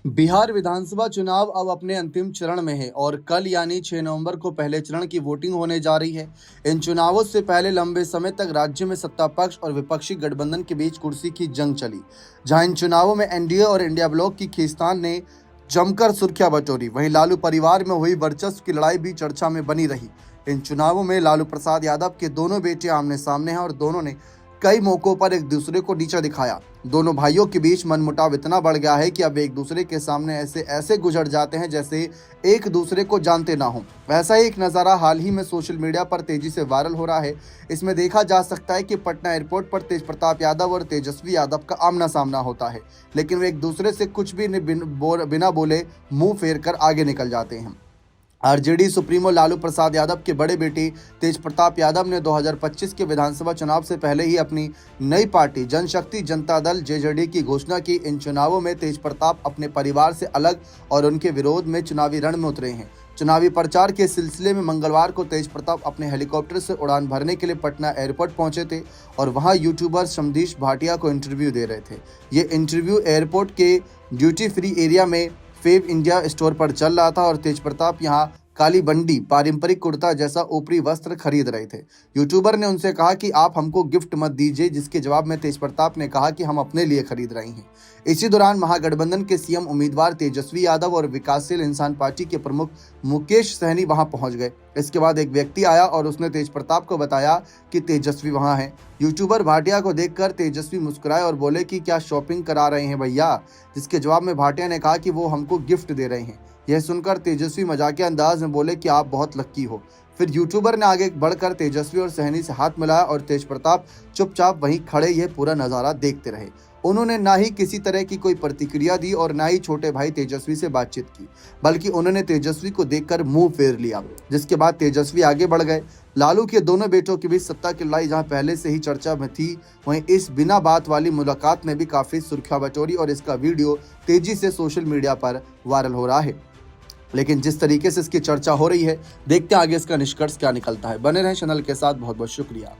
बिहार विधानसभा चुनाव अब अपने अंतिम चरण में है और कल यानी 6 नवंबर को पहले चरण की वोटिंग होने जा रही है। इन चुनावों से पहले लंबे समय तक राज्य में सत्ता पक्ष और विपक्षी गठबंधन के बीच कुर्सी की जंग चली, जहां इन चुनावों में एनडीए और इंडिया ब्लॉक की खींचतान ने जमकर सुर्खियां बटोरी। वहीं लालू परिवार में हुई वर्चस्व की लड़ाई भी चर्चा में बनी रही। इन चुनावों में लालू प्रसाद यादव के दोनों बेटे आमने सामने हैं और दोनों ने कई मौकों पर एक दूसरे को नीचा दिखाया। दोनों भाइयों के बीच मनमुटाव इतना बढ़ गया है कि अब एक दूसरे के सामने ऐसे गुजर जाते हैं जैसे एक दूसरे को जानते ना हो। ऐसा ही एक नज़ारा हाल ही में सोशल मीडिया पर तेजी से वायरल हो रहा है। इसमें देखा जा सकता है कि पटना एयरपोर्ट पर तेज प्रताप यादव और तेजस्वी यादव का आमना सामना होता है, लेकिन वे एक दूसरे से कुछ भी बिना बोले मुंह फेर कर आगे निकल जाते हैं। आरजेडी सुप्रीमो लालू प्रसाद यादव के बड़े बेटे तेज प्रताप यादव ने 2025 के विधानसभा चुनाव से पहले ही अपनी नई पार्टी जनशक्ति जनता दल जेजेडी की घोषणा की। इन चुनावों में तेज प्रताप अपने परिवार से अलग और उनके विरोध में चुनावी रण में उतरे हैं। चुनावी प्रचार के सिलसिले में मंगलवार को तेज प्रताप अपने हेलीकॉप्टर से उड़ान भरने के लिए पटना एयरपोर्ट पहुंचे थे और वहां यूट्यूबर शमदीश भाटिया को इंटरव्यू दे रहे थे। ये इंटरव्यू एयरपोर्ट के ड्यूटी फ्री एरिया में फेव इंडिया स्टोर पर चल रहा था और तेज प्रताप यहाँ काली बंडी पारंपरिक कुर्ता जैसा ऊपरी वस्त्र खरीद रहे थे। यूट्यूबर ने उनसे कहा कि आप हमको गिफ्ट मत दीजिए, जिसके जवाब में तेज प्रताप ने कहा कि हम अपने लिए खरीद रहे हैं। इसी दौरान महागठबंधन के सीएम उम्मीदवार तेजस्वी यादव और विकासशील इंसान पार्टी के प्रमुख मुकेश सहनी वहां पहुंच गए। इसके बाद एक व्यक्ति आया और उसने तेज प्रताप को बताया कि तेजस्वी वहां है। यूट्यूबर भाटिया को देखकर तेजस्वी मुस्कुराए और बोले कि क्या शॉपिंग करा रहे हैं भैया, जिसके जवाब में भाटिया ने कहा कि वो हमको गिफ्ट दे रहे हैं। यह सुनकर तेजस्वी मजाकिया अंदाज में बोले कि आप बहुत लक्की हो। फिर यूट्यूबर ने आगे बढ़कर तेजस्वी और सहनी से हाथ मिलाया और तेज प्रताप चुपचाप वहीं खड़े यह पूरा नज़ारा देखते रहे। उन्होंने ना ही किसी तरह की कोई प्रतिक्रिया दी और ना ही छोटे भाई तेजस्वी से बातचीत की, बल्कि उन्होंने तेजस्वी को देखकर मुंह फेर लिया। जिसके बाद तेजस्वी आगे बढ़ गए। लालू के दोनों बेटों के बीच सत्ता की लड़ाई जहां पहले से ही चर्चा में थी, वहीं इस बिना बात वाली मुलाकात ने भी काफ़ी सुर्खियां बटोरी और इसका वीडियो तेजी से सोशल मीडिया पर वायरल हो रहा है। लेकिन जिस तरीके से इसकी चर्चा हो रही है, देखते हैं आगे इसका निष्कर्ष क्या निकलता है। बने रहें चैनल के साथ। बहुत बहुत शुक्रिया।